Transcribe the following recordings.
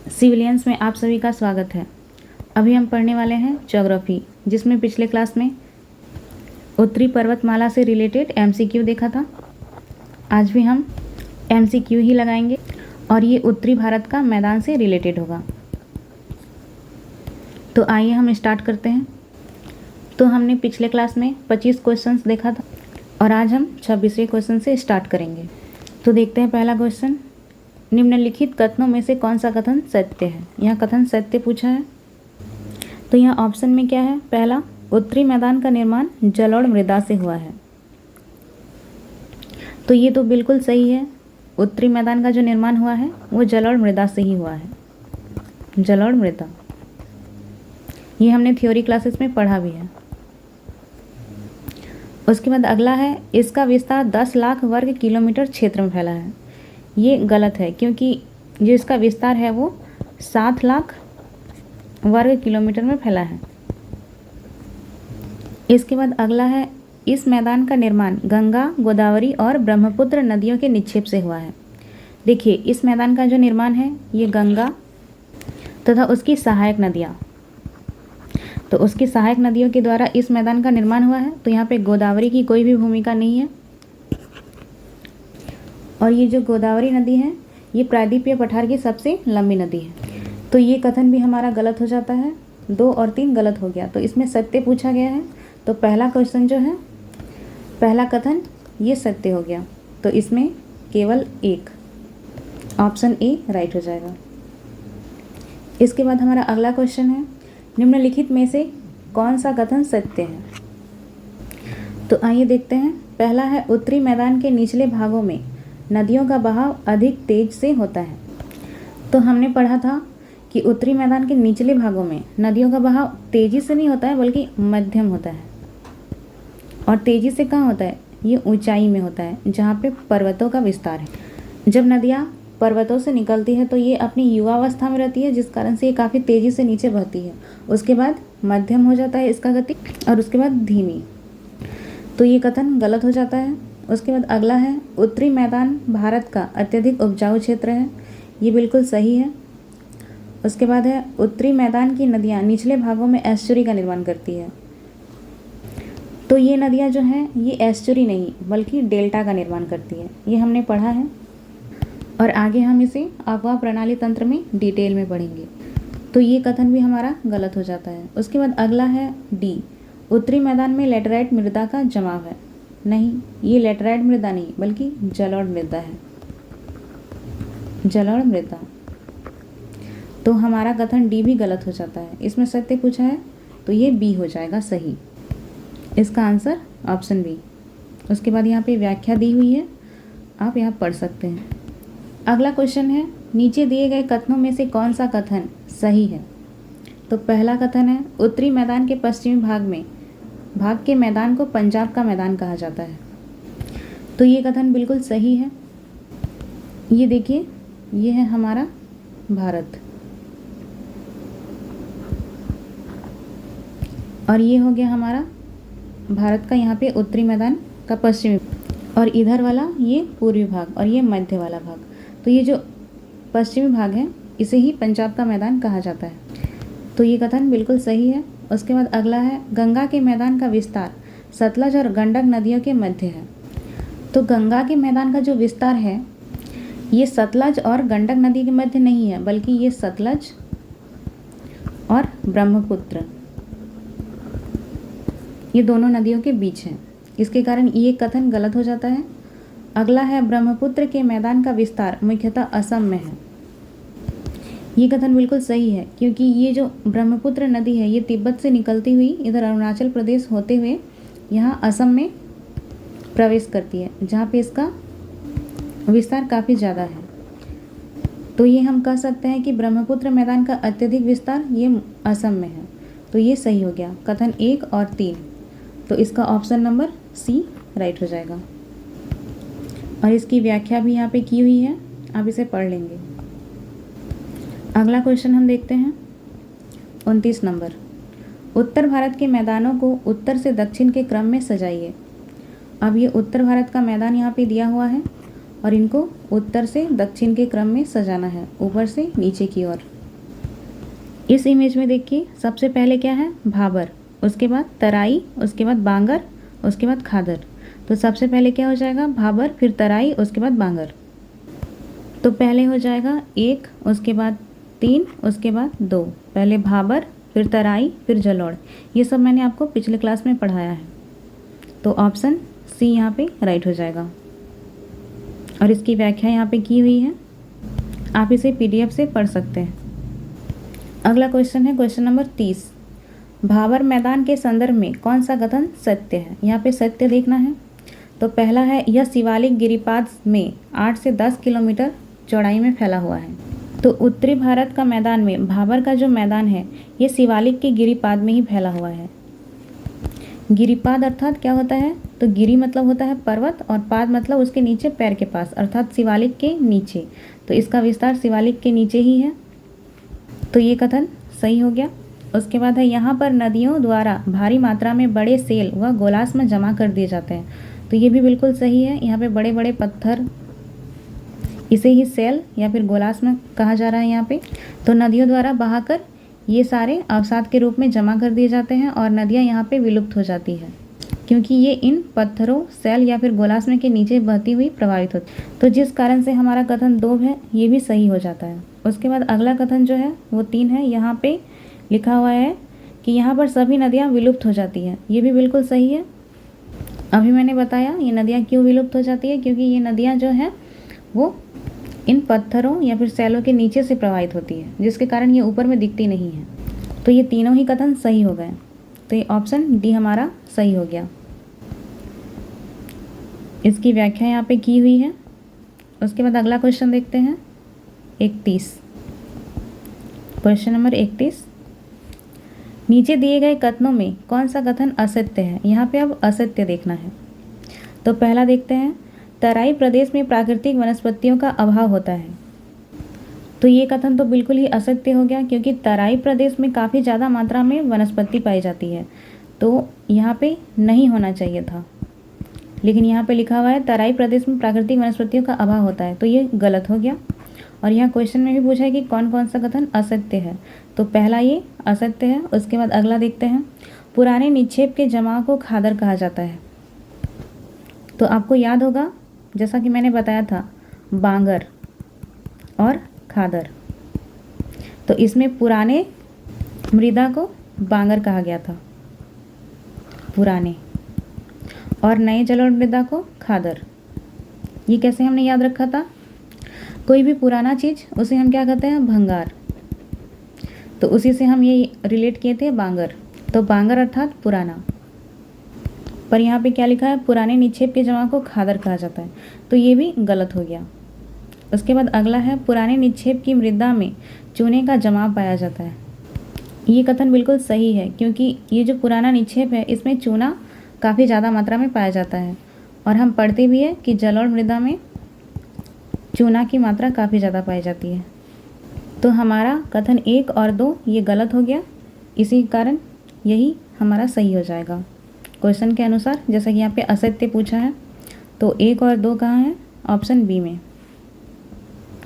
Civilians में आप सभी का स्वागत है। अभी हम पढ़ने वाले हैं ज्योग्राफी, जिसमें पिछले क्लास में उत्तरी पर्वतमाला से रिलेटेड एमसीक्यू देखा था। आज भी हम एमसीक्यू ही लगाएंगे और ये उत्तरी भारत का मैदान से रिलेटेड होगा। तो आइए हम स्टार्ट करते हैं। तो हमने पिछले क्लास में 25 क्वेश्चंस देखा था और आज हम 26वें क्वेश्चन से स्टार्ट करेंगे। तो देखते हैं पहला क्वेश्चन, निम्नलिखित कथनों में से कौन सा कथन सत्य है। यहाँ कथन सत्य पूछा है, तो यहाँ ऑप्शन में क्या है। पहला, उत्तरी मैदान का निर्माण जलोढ़ मृदा से हुआ है। तो ये तो बिल्कुल सही है। उत्तरी मैदान का जो निर्माण हुआ है वो जलोढ़ मृदा से ही हुआ है। जलोढ़ मृदा, ये हमने थ्योरी क्लासेस में पढ़ा भी है। उसके बाद अगला है, इसका विस्तार 10 लाख वर्ग किलोमीटर क्षेत्र में फैला है। ये गलत है, क्योंकि जो इसका विस्तार है वो 7 लाख वर्ग किलोमीटर में फैला है। इसके बाद अगला है, इस मैदान का निर्माण गंगा, गोदावरी और ब्रह्मपुत्र नदियों के निक्षेप से हुआ है। देखिए, इस मैदान का जो निर्माण है ये गंगा तथा उसकी सहायक नदियाँ, तो उसकी सहायक नदियों के द्वारा इस मैदान का निर्माण हुआ है। तो यहाँ पे गोदावरी की कोई भी भूमिका नहीं है। और ये जो गोदावरी नदी है ये प्रायद्वीपीय पठार की सबसे लंबी नदी है। तो ये कथन भी हमारा गलत हो जाता है। 2 और 3 गलत हो गया, तो इसमें सत्य पूछा गया है। तो पहला क्वेश्चन जो है, पहला कथन ये सत्य हो गया। तो इसमें केवल 1, ऑप्शन ए राइट हो जाएगा। इसके बाद हमारा अगला क्वेश्चन है, निम्नलिखित में से कौन सा कथन सत्य है। तो आइए देखते हैं। पहला है, उत्तरी मैदान के निचले भागों में नदियों का बहाव अधिक तेज से होता है। तो हमने पढ़ा था कि उत्तरी मैदान के निचले भागों में नदियों का बहाव तेजी से नहीं होता है, बल्कि मध्यम होता है। और तेजी से कहाँ होता है, ये ऊंचाई में होता है, जहाँ पे पर्वतों का विस्तार है। जब नदियाँ पर्वतों से निकलती है तो ये अपनी युवावस्था में रहती है, जिस कारण से ये काफ़ी तेज़ी से नीचे बहती है। उसके बाद मध्यम हो जाता है इसका गति, और उसके बाद धीमी। तो ये कथन गलत हो जाता है। उसके बाद अगला है, उत्तरी मैदान भारत का अत्यधिक उपजाऊ क्षेत्र है। ये बिल्कुल सही है। उसके बाद है, उत्तरी मैदान की नदियाँ निचले भागों में एस्चुरी का निर्माण करती है। तो ये नदियाँ जो हैं ये एस्चुरी नहीं बल्कि डेल्टा का निर्माण करती है। ये हमने पढ़ा है और आगे हम इसे आबहवा प्रणाली तंत्र में डिटेल में पढ़ेंगे। तो ये कथन भी हमारा गलत हो जाता है। उसके बाद अगला है डी, उत्तरी मैदान में लेटराइट मृदा का जमाव है। नहीं, ये लेटराइट मृदा नहीं बल्कि जलोढ़ मृदा है। जलोढ़ मृदा, तो हमारा कथन डी भी गलत हो जाता है। इसमें सत्य पूछा है तो ये बी हो जाएगा सही। इसका आंसर ऑप्शन बी। उसके बाद यहाँ पे व्याख्या दी हुई है, आप यहाँ पढ़ सकते हैं। अगला क्वेश्चन है, नीचे दिए गए कथनों में से कौन सा कथन सही है। तो पहला कथन है, उत्तरी मैदान के पश्चिमी भाग के मैदान को पंजाब का मैदान कहा जाता है। तो ये कथन बिल्कुल सही है। ये देखिए, ये है हमारा भारत और ये हो गया हमारा भारत का यहाँ पे उत्तरी मैदान का पश्चिमी, और इधर वाला ये पूर्वी भाग और ये मध्य वाला भाग। तो ये जो पश्चिमी भाग है इसे ही पंजाब का मैदान कहा जाता है। तो ये कथन बिल्कुल सही है। उसके बाद अगला है, गंगा के मैदान का विस्तार सतलज और गंडक नदियों के मध्य है। तो गंगा के मैदान का जो विस्तार है ये सतलज और गंडक नदी के मध्य नहीं है, बल्कि ये सतलज और ब्रह्मपुत्र, ये दोनों नदियों के बीच है। इसके कारण ये कथन गलत हो जाता है। अगला है, ब्रह्मपुत्र के मैदान का विस्तार मुख्यतः असम में है। ये कथन बिल्कुल सही है, क्योंकि ये जो ब्रह्मपुत्र नदी है ये तिब्बत से निकलती हुई इधर अरुणाचल प्रदेश होते हुए यहाँ असम में प्रवेश करती है, जहाँ पे इसका विस्तार काफ़ी ज़्यादा है। तो ये हम कह सकते हैं कि ब्रह्मपुत्र मैदान का अत्यधिक विस्तार ये असम में है। तो ये सही हो गया, कथन 1 और 3। तो इसका ऑप्शन नंबर सी राइट हो जाएगा। और इसकी व्याख्या भी यहाँ पे की हुई है, आप इसे पढ़ लेंगे। अगला क्वेश्चन हम देखते हैं 29 नंबर, उत्तर भारत के मैदानों को उत्तर से दक्षिण के क्रम में सजाइए। अब ये उत्तर भारत का मैदान यहाँ पे दिया हुआ है और इनको उत्तर से दक्षिण के क्रम में सजाना है, ऊपर से नीचे की ओर। इस इमेज में देखिए सबसे पहले क्या है, भाबर, उसके बाद तराई, उसके बाद बांगर, उसके बाद खादर। तो सबसे पहले क्या हो जाएगा, भाबर, फिर तराई, उसके बाद बांगर। तो पहले हो जाएगा 1, उसके बाद 3, उसके बाद 2। पहले भाबर, फिर तराई, फिर जलोढ़। ये सब मैंने आपको पिछले क्लास में पढ़ाया है। तो ऑप्शन सी यहाँ पे राइट हो जाएगा और इसकी व्याख्या यहाँ पे की हुई है, आप इसे PDF से पढ़ सकते हैं। अगला क्वेश्चन है क्वेश्चन नंबर 30। भाबर मैदान के संदर्भ में कौन सा कथन सत्य है। यहाँ पे सत्य देखना है। तो पहला है, यह शिवालिक गिरिपाद में 8 से 10 किलोमीटर चौड़ाई में फैला हुआ है। तो उत्तरी भारत का मैदान में भाबर का जो मैदान है ये शिवालिक के गिरिपाद में ही फैला हुआ है। गिरिपाद अर्थात क्या होता है, तो गिरी मतलब होता है पर्वत और पाद मतलब उसके नीचे पैर के पास, अर्थात शिवालिक के नीचे। तो इसका विस्तार शिवालिक के नीचे ही है। तो ये कथन सही हो गया। उसके बाद है, यहाँ पर नदियों द्वारा भारी मात्रा में बड़े सेल व गोलास में जमा कर दिए जाते हैं। तो ये भी बिल्कुल सही है। यहाँ पे बड़े बड़े पत्थर, इसे ही सेल या फिर गोलास में कहा जा रहा है यहाँ पे। तो नदियों द्वारा बहाकर ये सारे अवसाद के रूप में जमा कर दिए जाते हैं और नदियाँ यहाँ पे विलुप्त हो जाती है क्योंकि ये इन पत्थरों, सेल या फिर गोलास में के नीचे बहती हुई प्रभावित होती है। तो जिस कारण से हमारा कथन 2 है ये भी सही हो जाता है। उसके बाद अगला कथन जो है वो 3 है। यहाँ पे लिखा हुआ है कि यहाँ पर सभी नदियाँ विलुप्त हो जाती हैं। ये भी बिल्कुल सही है। अभी मैंने बताया ये नदियाँ क्यों विलुप्त हो जाती है, क्योंकि ये नदियाँ जो हैं वो इन पत्थरों या फिर सेलों के नीचे से प्रवाहित होती है, जिसके कारण ये ऊपर में दिखती नहीं है। तो ये तीनों ही कथन सही हो गए। तो ये ऑप्शन डी हमारा सही हो गया। इसकी व्याख्या यहाँ पे की हुई है। उसके बाद अगला क्वेश्चन देखते हैं 31। Question number 31। नीचे दिए गए कथनों में कौन सा कथन असत्य है। यहाँ पे अब असत्य देखना है। तो पहला देखते हैं, तराई प्रदेश में प्राकृतिक वनस्पतियों का अभाव होता है। तो ये कथन तो बिल्कुल ही असत्य हो गया क्योंकि तराई प्रदेश में काफ़ी ज़्यादा मात्रा में वनस्पति पाई जाती है। तो यहाँ पे नहीं होना चाहिए था, लेकिन यहाँ पे लिखा हुआ है तराई प्रदेश में प्राकृतिक वनस्पतियों का अभाव होता है। तो ये गलत हो गया। और यहाँ क्वेश्चन में भी पूछा है कि कौन कौन सा कथन असत्य है। तो पहला ये असत्य है। उसके बाद अगला देखते हैं, पुराने निक्षेप के जमाव को खादर कहा जाता है। तो आपको याद होगा जैसा कि मैंने बताया था, बांगर और खादर। तो इसमें पुराने मृदा को बांगर कहा गया था, पुराने, और नए जलोढ़ मृदा को खादर। ये कैसे हमने याद रखा था, कोई भी पुराना चीज़ उसे हम क्या कहते हैं, भंगार। तो उसी से हम ये रिलेट किए थे बांगर। तो बांगर अर्थात पुराना। पर यहाँ पे क्या लिखा है, पुराने निक्षेप के जमा को खादर कहा जाता है। तो ये भी गलत हो गया। उसके बाद अगला है, पुराने निक्षेप की मृदा में चूने का जमाव पाया जाता है। ये कथन बिल्कुल सही है क्योंकि ये जो पुराना निक्षेप है इसमें चूना काफ़ी ज़्यादा मात्रा में पाया जाता है और हम पढ़ते भी हैं कि जलोढ़ मृदा में चूना की मात्रा काफ़ी ज़्यादा पाई जाती है। तो हमारा कथन 1 और 2 ये गलत हो गया, इसी कारण यही हमारा सही हो जाएगा क्वेश्चन के अनुसार। जैसा कि यहाँ पे असत्य पूछा है तो 1 और 2 कहाँ है, ऑप्शन बी में।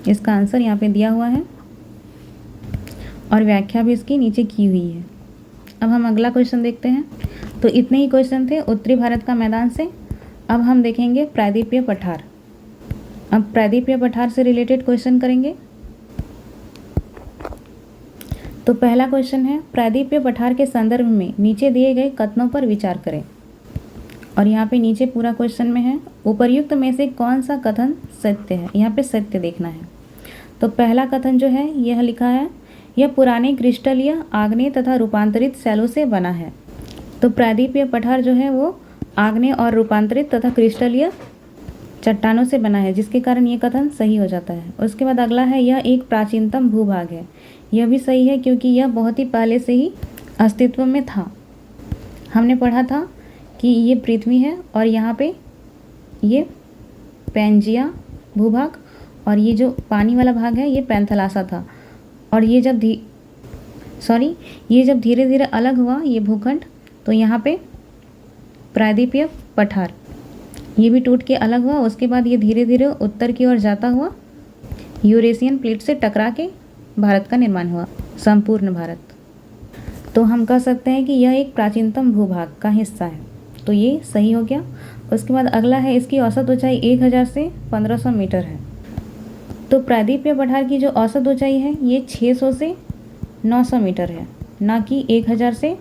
इसका आंसर यहाँ पे दिया हुआ है और व्याख्या भी इसकी नीचे की हुई है। अब हम अगला क्वेश्चन देखते हैं। तो इतने ही क्वेश्चन थे उत्तरी भारत का मैदान से। अब हम देखेंगे प्रायद्वीपीय पठार। अब प्रायद्वीपीय पठार से रिलेटेड क्वेश्चन करेंगे। तो पहला क्वेश्चन है, प्रायद्वीपीय पठार के संदर्भ में नीचे दिए गए कथनों पर विचार करें। और यहाँ पे नीचे पूरा क्वेश्चन में है, उपर्युक्त में से कौन सा कथन सत्य है। यहाँ पे सत्य देखना है। तो पहला कथन जो है यह लिखा है, यह पुराने क्रिस्टलीय, आग्नेय तथा रूपांतरित शैलों से बना है। तो प्रायद्वीपीय पठार जो है वो आग्नेय और रूपांतरित तथा क्रिस्टलीय चट्टानों से बना है, जिसके कारण ये कथन सही हो जाता है। उसके बाद अगला है, यह एक प्राचीनतम भूभाग है। यह भी सही है क्योंकि यह बहुत ही पहले से ही अस्तित्व में था। हमने पढ़ा था कि ये पृथ्वी है और यहाँ पे ये पैंजिया भूभाग और ये जो पानी वाला भाग है ये पैंथलासा था। और ये जब धीरे धीरे अलग हुआ ये भूखंड, तो यहाँ पे प्रायद्वीपीय पठार ये भी टूट के अलग हुआ। उसके बाद ये धीरे धीरे उत्तर की ओर जाता हुआ यूरेशियन प्लेट से टकरा के भारत का निर्माण हुआ, संपूर्ण भारत। तो हम कह सकते हैं कि यह एक प्राचीनतम भूभाग का हिस्सा है, तो ये सही हो गया। उसके बाद अगला है, इसकी औसत ऊंचाई 1000 से 1500 मीटर है। तो प्रायद्वीपीय पठार की जो औसत ऊंचाई है ये 600 से 900 मीटर है, ना कि 1000 से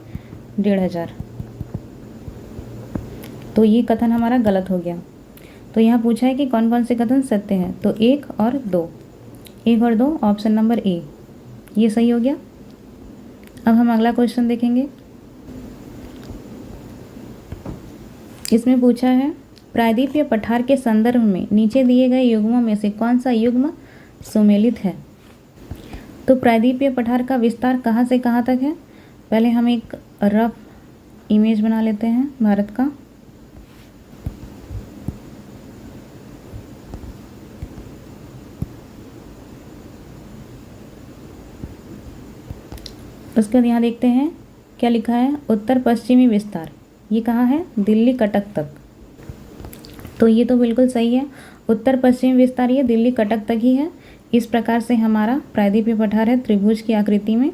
1500। तो ये कथन हमारा गलत हो गया। तो यहाँ पूछा है कि कौन कौन से कथन सत्य हैं, तो 1 और 2, 1 और 2 ऑप्शन नंबर ए ये सही हो गया। अब हम अगला क्वेश्चन देखेंगे। इसमें पूछा है, प्रायद्वीपीय पठार के संदर्भ में नीचे दिए गए युग्मों में से कौन सा युग्म सुमेलित है। तो प्रायद्वीपीय पठार का विस्तार कहाँ से कहाँ तक है, पहले हम एक रफ इमेज बना लेते हैं भारत का। उसके बाद यहाँ देखते हैं क्या लिखा है, उत्तर पश्चिमी विस्तार। ये कहाँ है, दिल्ली कटक तक। तो ये तो बिल्कुल सही है, उत्तर पश्चिमी विस्तार ये दिल्ली कटक तक ही है। इस प्रकार से हमारा प्रायद्वीपीय पठार है त्रिभुज की आकृति में,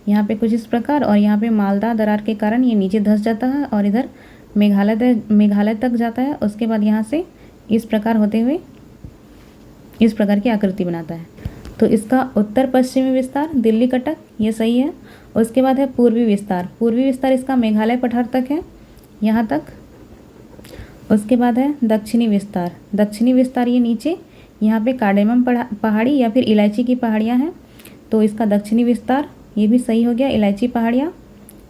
यहाँ पे कुछ इस प्रकार, और यहाँ पे मालदा दरार के कारण ये नीचे धंस जाता है और इधर मेघालय तक जाता है। उसके बाद यहाँ से इस प्रकार होते हुए इस प्रकार की आकृति बनाता है। तो इसका उत्तर पश्चिमी विस्तार दिल्ली कटक ये सही है। उसके बाद है पूर्वी विस्तार। पूर्वी विस्तार इसका मेघालय पठार तक है, यहाँ तक। उसके बाद है दक्षिणी विस्तार। दक्षिणी विस्तार ये नीचे यहाँ पे कार्डेमम पहाड़ी या फिर इलायची की पहाड़ियाँ हैं, तो इसका दक्षिणी विस्तार ये भी सही हो गया, इलायची पहाड़ियाँ।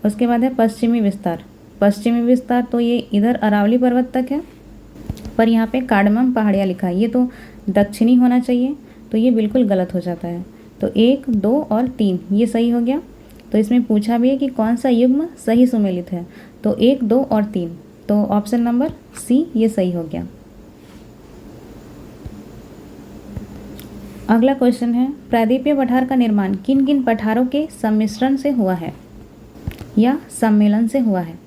उसके बाद है पश्चिमी विस्तार। पश्चिमी विस्तार तो ये इधर अरावली पर्वत तक है, पर यहाँ पे कार्डेमम पहाड़ियाँ लिखा है, ये तो दक्षिणी होना चाहिए, तो ये बिल्कुल गलत हो जाता है। तो 1, 2 और 3 ये सही हो गया। तो इसमें पूछा भी है कि कौन सा युग्म सही सुमेलित है, तो 1, 2 और 3, तो ऑप्शन नंबर सी ये सही हो गया। अगला क्वेश्चन है, प्रायद्वीपीय पठार का निर्माण किन किन पठारों के सम्मिश्रण से हुआ है या सम्मेलन से हुआ है।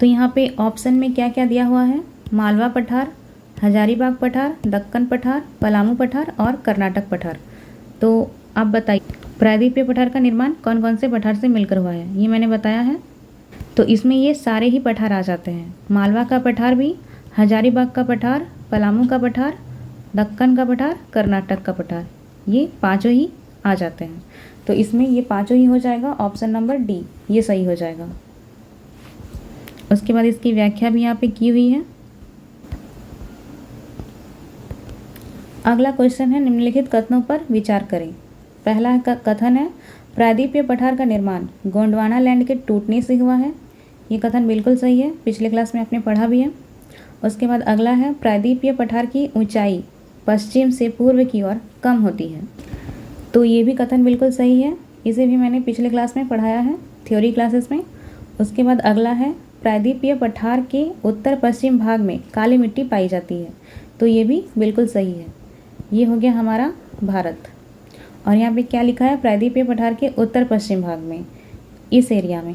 तो यहाँ पे ऑप्शन में क्या क्या दिया हुआ है, मालवा पठार, हजारीबाग पठार, दक्कन पठार, पलामू पठार और कर्नाटक पठार। तो आप बताइए प्रायद्वीपीय पठार का निर्माण कौन कौन से पठार से मिलकर हुआ है। ये मैंने बताया है, तो इसमें ये सारे ही पठार आ जाते हैं, मालवा का पठार भी, हजारीबाग का पठार, पलामू का पठार, दक्कन का पठार, कर्नाटक का पठार, ये पाँचों ही आ जाते हैं। तो इसमें ये पाँचों ही हो जाएगा, ऑप्शन नंबर डी ये सही हो जाएगा। उसके बाद इसकी व्याख्या भी यहाँ पे की हुई है। अगला क्वेश्चन है, निम्नलिखित कथनों पर विचार करें। पहला कथन है, प्रायद्वीपीय पठार का निर्माण गोंडवाना लैंड के टूटने से हुआ है। ये कथन बिल्कुल सही है, पिछले क्लास में आपने पढ़ा भी है। उसके बाद अगला है, प्रायद्वीपीय पठार की ऊंचाई पश्चिम से पूर्व की ओर कम होती है। तो ये भी कथन बिल्कुल सही है, इसे भी मैंने पिछले क्लास में पढ़ाया है थ्योरी क्लासेस में। उसके बाद अगला है, प्रायद्वीपीय पठार के उत्तर पश्चिम भाग में काली मिट्टी पाई जाती है। तो ये भी बिल्कुल सही है। ये हो गया हमारा भारत। और यहाँ पे क्या लिखा है, प्रायद्वीपीय पठार के उत्तर पश्चिम भाग में, इस एरिया में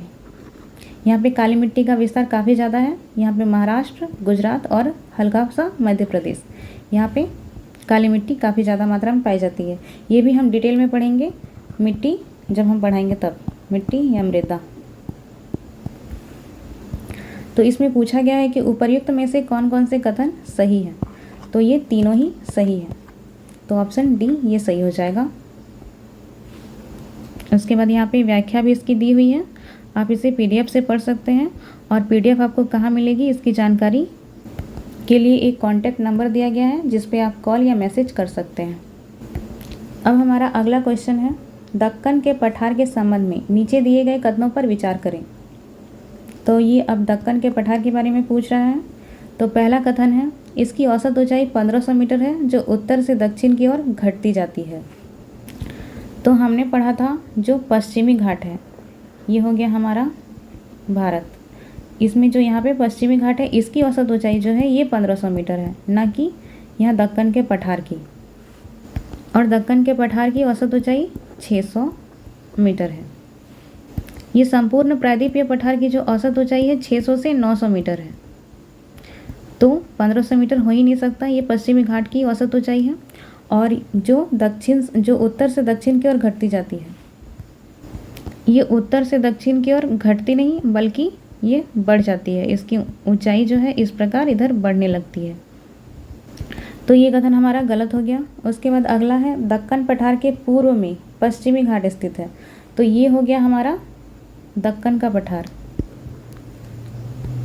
यहाँ पे काली मिट्टी का विस्तार काफ़ी ज़्यादा है। यहाँ पे महाराष्ट्र, गुजरात और हल्का सा मध्य प्रदेश, यहाँ पे काली मिट्टी काफ़ी ज़्यादा मात्रा में पाई जाती है। ये भी हम डिटेल में पढ़ेंगे मिट्टी जब हम पढ़ाएंगे तब, मिट्टी या मृदा। तो इसमें पूछा गया है कि उपर्युक्त में से कौन कौन से कथन सही है। तो ये तीनों ही सही है, तो ऑप्शन डी ये सही हो जाएगा। उसके बाद यहाँ पे व्याख्या भी इसकी दी हुई है, आप इसे पीडीएफ से पढ़ सकते हैं। और पीडीएफ आपको कहाँ मिलेगी इसकी जानकारी के लिए एक कॉन्टैक्ट नंबर दिया गया है, जिस पे आप कॉल या मैसेज कर सकते हैं। अब हमारा अगला क्वेश्चन है, दक्कन के पठार के संबंध में नीचे दिए गए कथनों पर विचार करें। तो ये अब दक्कन के पठार के बारे में पूछ रहा है। तो पहला कथन है, इसकी औसत ऊंचाई 1500 मीटर है, जो उत्तर से दक्षिण की ओर घटती जाती है। तो हमने पढ़ा था जो पश्चिमी घाट है, ये हो गया हमारा भारत। इसमें जो यहाँ पे पश्चिमी घाट है, इसकी औसत ऊंचाई जो है ये 1500 मीटर है, ना कि यहाँ दक्कन के पठार की। और दक्कन के पठार की औसत ऊंचाई 600 मीटर है। ये संपूर्ण प्रायद्वीपीय पठार की जो औसत ऊंचाई है 600 से 900 मीटर है, तो 1500 मीटर हो ही नहीं सकता। ये पश्चिमी घाट की औसत ऊंचाई है। और जो उत्तर से दक्षिण की ओर घटती जाती है। ये उत्तर से दक्षिण की ओर घटती नहीं बल्कि ये बढ़ जाती है, इसकी ऊंचाई जो है इस प्रकार इधर बढ़ने लगती है। तो ये कथन हमारा गलत हो गया। उसके बाद अगला है दक्कन पठार के पूर्व में पश्चिमी घाट स्थित है। तो ये हो गया हमारा दक्कन का पठार,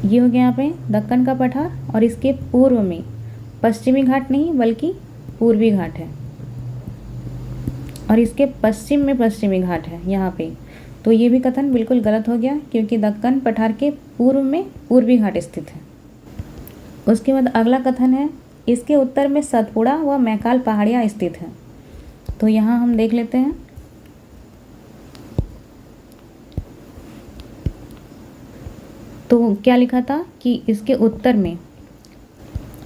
ये हो गया यहाँ पे दक्कन का पठार, और इसके पूर्व में पश्चिमी घाट नहीं बल्कि पूर्वी घाट है, और इसके पश्चिम में पश्चिमी घाट है यहाँ पे। तो ये भी कथन बिल्कुल गलत हो गया, क्योंकि दक्कन पठार के पूर्व में पूर्वी घाट स्थित है। उसके बाद अगला कथन है इसके उत्तर में सतपुड़ा व मैकाल पहाड़ियाँ स्थित हैं। तो यहाँ हम देख लेते हैं। तो क्या लिखा था कि इसके उत्तर में,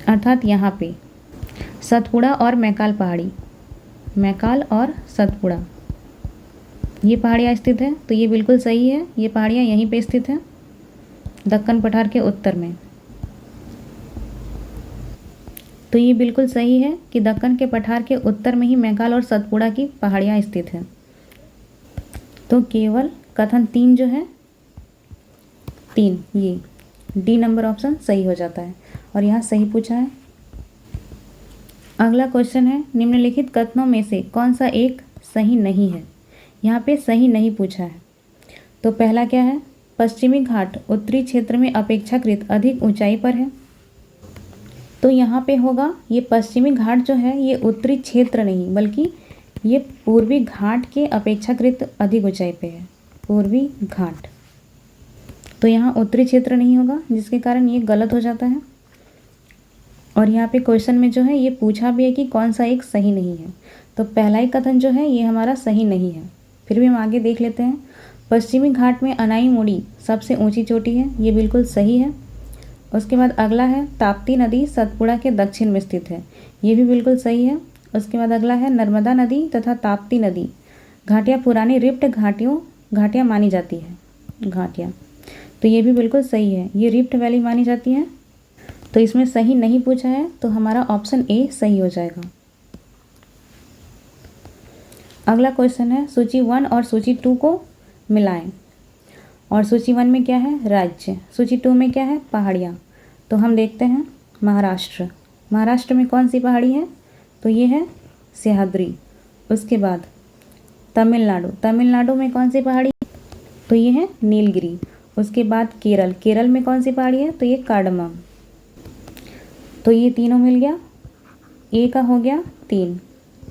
अर्थात यहाँ पे सतपुड़ा और मैकाल पहाड़ी, मैकाल और सतपुड़ा ये पहाड़ियाँ स्थित हैं। तो ये बिल्कुल सही है, ये पहाड़ियाँ यहीं पे स्थित हैं दक्कन पठार के उत्तर में। तो ये बिल्कुल सही है कि दक्कन के पठार के उत्तर में ही मैकाल और सतपुड़ा की पहाड़ियाँ स्थित हैं। तो केवल कथन 3 जो है 3, ये डी नंबर ऑप्शन सही हो जाता है, और यहाँ सही पूछा है। अगला क्वेश्चन है निम्नलिखित कथनों में से कौन सा एक सही नहीं है। यहाँ पे सही नहीं पूछा है। तो पहला क्या है, पश्चिमी घाट उत्तरी क्षेत्र में अपेक्षाकृत अधिक ऊंचाई पर है। तो यहाँ पे होगा ये पश्चिमी घाट जो है ये उत्तरी क्षेत्र नहीं बल्कि ये पूर्वी घाट के अपेक्षाकृत अधिक ऊंचाई पे है, पूर्वी घाट। तो यहाँ उत्तरी क्षेत्र नहीं होगा, जिसके कारण ये गलत हो जाता है। और यहाँ पे क्वेश्चन में जो है ये पूछा भी है कि कौन सा एक सही नहीं है। तो पहला ही कथन जो है ये हमारा सही नहीं है। फिर भी हम आगे देख लेते हैं। पश्चिमी घाट में अनाईमुड़ी सबसे ऊंची चोटी है, ये बिल्कुल सही है। उसके बाद अगला है ताप्ती नदी सतपुड़ा के दक्षिण में स्थित है, ये भी बिल्कुल सही है। उसके बाद अगला है नर्मदा नदी तथा ताप्ती नदी घाटियाँ पुरानी रिफ्ट घाटियाँ मानी जाती है, घाटियाँ। तो ये भी बिल्कुल सही है, ये रिफ्ट वैली मानी जाती है। तो इसमें सही नहीं पूछा है, तो हमारा ऑप्शन ए सही हो जाएगा। अगला क्वेश्चन है सूची 1 और सूची 2 को मिलाएं। और सूची 1 में क्या है, राज्य। सूची 2 में क्या है, पहाड़ियाँ। तो हम देखते हैं महाराष्ट्र। महाराष्ट्र में कौन सी पहाड़ी है, तो ये है सह्याद्री। उसके बाद तमिलनाडु, तमिलनाडु में कौन सी पहाड़ी, तो ये है नीलगिरी। उसके बाद केरल, केरल में कौन सी पहाड़ी है, तो ये कार्डमम। तो ये तीनों मिल गया। ए का हो गया 3,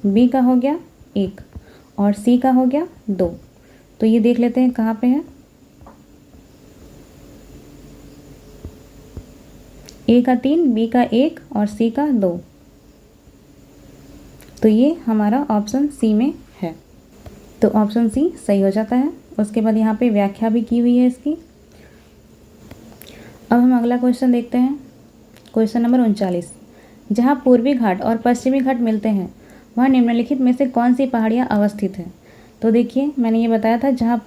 बी का हो गया 1 और सी का हो गया 2। तो ये देख लेते हैं कहाँ पे है। ए का 3, बी का 1 और सी का 2। तो ये हमारा ऑप्शन सी में है। तो ऑप्शन सी सही हो जाता है। उसके बाद यहाँ पे व्याख्या भी की हुई है इसकी। अब हम अगला क्वेश्चन देखते हैं, क्वेश्चन नंबर 39। जहाँ पूर्वी घाट और पश्चिमी घाट मिलते हैं वहाँ निम्नलिखित में से कौन सी पहाड़ियाँ अवस्थित हैं। तो देखिए मैंने ये बताया था जहाँ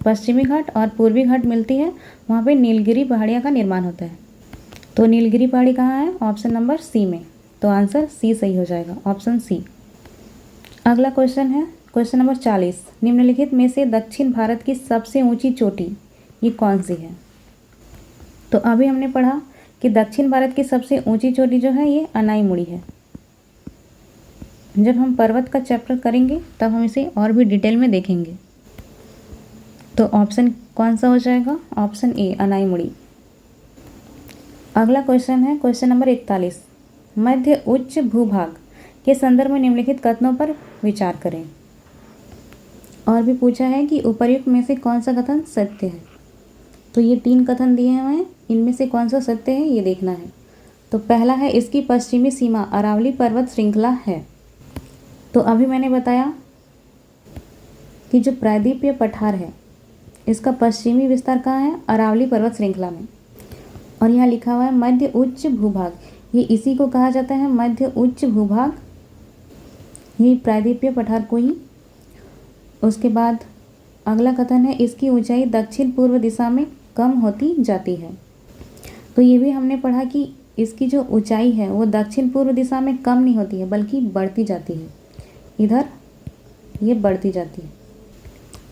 पश्चिमी घाट और पूर्वी घाट मिलती है वहाँ पे नीलगिरी पहाड़ियाँ का निर्माण होता है। तो नीलगिरी पहाड़ी कहाँ है, ऑप्शन नंबर सी में। तो आंसर सी सही हो जाएगा, ऑप्शन सी। अगला क्वेश्चन है क्वेश्चन नंबर 40। निम्नलिखित में से दक्षिण भारत की सबसे ऊंची चोटी ये कौन सी है। तो अभी हमने पढ़ा कि दक्षिण भारत की सबसे ऊंची चोटी जो है ये अनाईमुड़ी है। जब हम पर्वत का चैप्टर करेंगे तब हम इसे और भी डिटेल में देखेंगे। तो ऑप्शन कौन सा हो जाएगा, ऑप्शन ए अनाईमुड़ी। अगला क्वेश्चन है क्वेश्चन नंबर 41। मध्य उच्च भूभाग के संदर्भ में निम्नलिखित कथनों पर विचार करें। और भी पूछा है कि उपर्युक्त में से कौन सा कथन सत्य है। तो ये 3 कथन दिए हैं हमें, इनमें से कौन सा सत्य है ये देखना है। तो पहला है इसकी पश्चिमी सीमा अरावली पर्वत श्रृंखला है। तो अभी मैंने बताया कि जो प्रायद्वीपीय पठार है इसका पश्चिमी विस्तार कहाँ है, अरावली पर्वत श्रृंखला में। और यहाँ लिखा हुआ है मध्य उच्च भूभाग, ये इसी को कहा जाता है मध्य उच्च भूभाग, ये प्रायद्वीपीय पठार को ही। उसके बाद अगला कथन है इसकी ऊंचाई दक्षिण पूर्व दिशा में कम होती जाती है। तो ये भी हमने पढ़ा कि इसकी जो ऊंचाई है वो दक्षिण पूर्व दिशा में कम नहीं होती है बल्कि बढ़ती जाती है। इधर ये बढ़ती जाती है।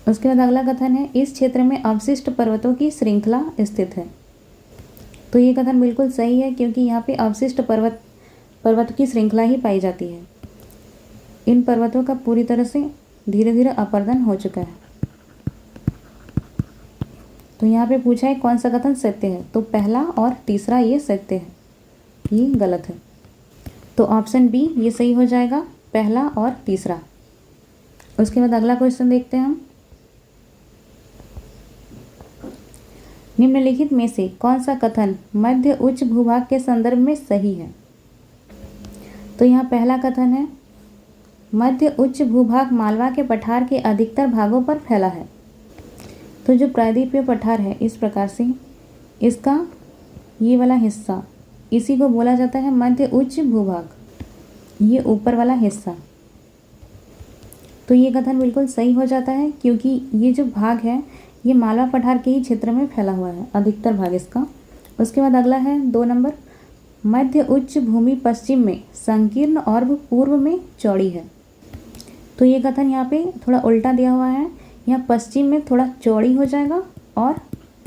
उसके बाद अगला कथन है, इस क्षेत्र में अवशिष्ट पर्वतों की श्रृंखला स्थित है। तो ये कथन बिल्कुल सही है, क्योंकि यहाँ पे अवशिष्ट पर्वत की श्रृंखला ही पाई जाती है। इन पर्वतों का पूरी तरह से धीरे धीरे अपरदन हो चुका है। तो यहाँ पे पूछा है कौन सा कथन सत्य है, तो पहला और तीसरा ये सत्य है, ये गलत है। तो ऑप्शन बी ये सही हो जाएगा, पहला और तीसरा। उसके बाद अगला क्वेश्चन देखते हैं हम, निम्नलिखित में से कौन सा कथन मध्य उच्च भूभाग के संदर्भ में सही है। तो यहाँ पहला कथन है, मध्य उच्च भूभाग मालवा के पठार के अधिकतर भागों पर फैला है। तो जो प्रायद्वीपीय पठार है इस प्रकार से, इसका ये वाला हिस्सा, इसी को बोला जाता है मध्य उच्च भूभाग, ये ऊपर वाला हिस्सा। तो ये कथन बिल्कुल सही हो जाता है, क्योंकि ये जो भाग है ये मालवा पठार के ही क्षेत्र में फैला हुआ है, अधिकतर भाग इसका। उसके बाद अगला है 2 नंबर, मध्य उच्च भूमि पश्चिम में संकीर्ण और पूर्व में चौड़ी है। तो ये कथन यहाँ पे थोड़ा उल्टा दिया हुआ है, यहाँ पश्चिम में थोड़ा चौड़ी हो जाएगा और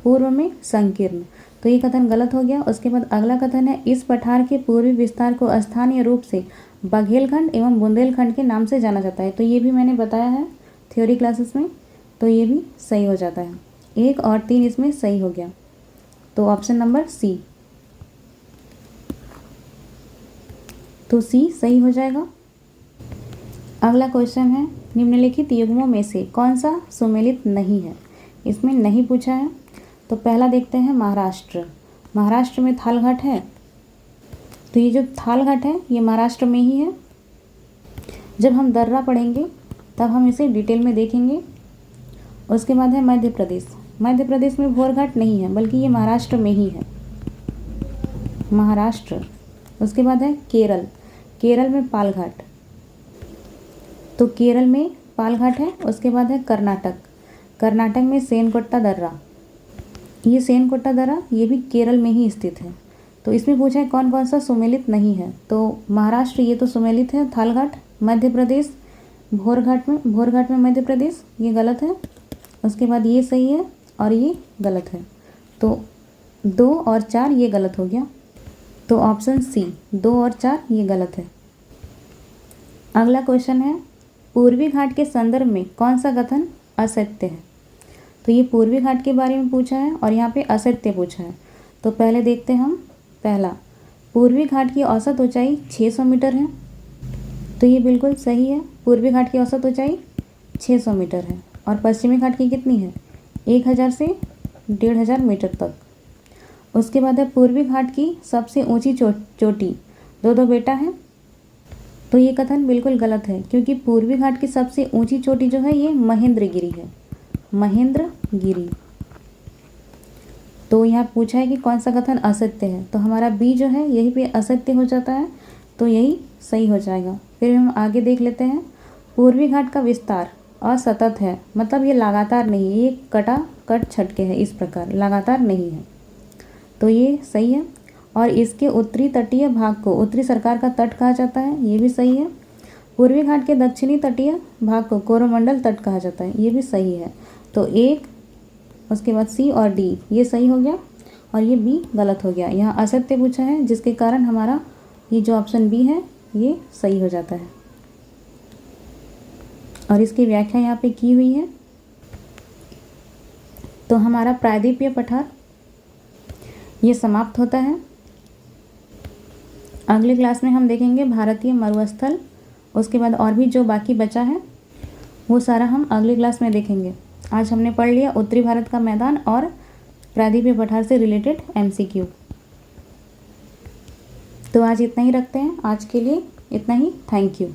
पूर्व में संकीर्ण। तो ये कथन गलत हो गया। उसके बाद अगला कथन है, इस पठार के पूर्वी विस्तार को स्थानीय रूप से बघेलखंड एवं बुंदेलखंड के नाम से जाना जाता है। तो ये भी मैंने बताया है थ्योरी क्लासेस में, तो ये भी सही हो जाता है। 1 और 3 इसमें सही हो गया। तो ऑप्शन नंबर सी, तो सी सही हो जाएगा। अगला क्वेश्चन है, निम्नलिखित युग्मों में से कौन सा सुमेलित नहीं है। इसमें नहीं पूछा है। तो पहला देखते हैं महाराष्ट्र। महाराष्ट्र में थालघाट है, तो ये जो थालघाट है ये महाराष्ट्र में ही है। जब हम दर्रा पढ़ेंगे तब हम इसे डिटेल में देखेंगे। उसके बाद है मध्य प्रदेश। मध्य प्रदेश में भोरघाट नहीं है, बल्कि ये महाराष्ट्र में ही है, महाराष्ट्र। उसके बाद है केरल। केरल में पालघाट, तो केरल में पालघाट है। उसके बाद है कर्नाटक। कर्नाटक में सेनकोट्टा दर्रा, ये सेनकोट्टा दर्रा ये भी केरल में ही स्थित है। तो इसमें पूछा है कौन कौन सा सुमेलित नहीं है। तो महाराष्ट्र ये तो सुमेलित है, थालघाट। मध्य प्रदेश भोरघाट में मध्य प्रदेश, ये गलत है। उसके बाद ये सही है और ये गलत है। तो 2 और 4 ये गलत हो गया। तो ऑप्शन सी 2 और 4 ये गलत है। अगला क्वेश्चन है, पूर्वी घाट के संदर्भ में कौन सा कथन असत्य है। तो ये पूर्वी घाट के बारे में पूछा है और यहाँ पे असत्य पूछा है। तो पहले देखते हैं हम, पहला, पूर्वी घाट की औसत ऊंचाई 600 मीटर है। तो ये बिल्कुल सही है, पूर्वी घाट की औसत ऊंचाई 600 मीटर है। और पश्चिमी घाट की कितनी है, 1000 से 1500 मीटर तक। उसके बाद है पूर्वी घाट की सबसे ऊंची चोटी 2 बेटा है। तो ये कथन बिल्कुल गलत है, क्योंकि पूर्वी घाट की सबसे ऊंची चोटी जो है ये महेंद्रगिरी है, महेंद्रगिरी। तो यहाँ पूछा है कि कौन सा कथन असत्य है। तो हमारा बी जो है यही पे असत्य हो जाता है, तो यही सही हो जाएगा। फिर हम आगे देख लेते हैं, पूर्वी घाट का विस्तार असतत है, मतलब ये लगातार नहीं है, ये कट छटके है, इस प्रकार लगातार नहीं है। तो ये सही है। और इसके उत्तरी तटीय भाग को उत्तरी सरकार का तट कहा जाता है, ये भी सही है। पूर्वी घाट के दक्षिणी तटीय भाग को कोरोमंडल तट कहा जाता है, ये भी सही है। तो 1, उसके बाद सी और डी ये सही हो गया और ये बी गलत हो गया। यहाँ असत्य पूछा है, जिसके कारण हमारा ये जो ऑप्शन बी है ये सही हो जाता है। और इसकी व्याख्या यहाँ पे की हुई है। तो हमारा प्रायद्वीपीय पठार ये समाप्त होता है। अगले क्लास में हम देखेंगे भारतीय मरुस्थल। उसके बाद और भी जो बाकी बचा है वो सारा हम अगली क्लास में देखेंगे। आज हमने पढ़ लिया उत्तरी भारत का मैदान और प्रायद्वीपीय पठार से रिलेटेड MCQ। तो आज इतना ही रखते हैं, आज के लिए इतना ही। Thank you.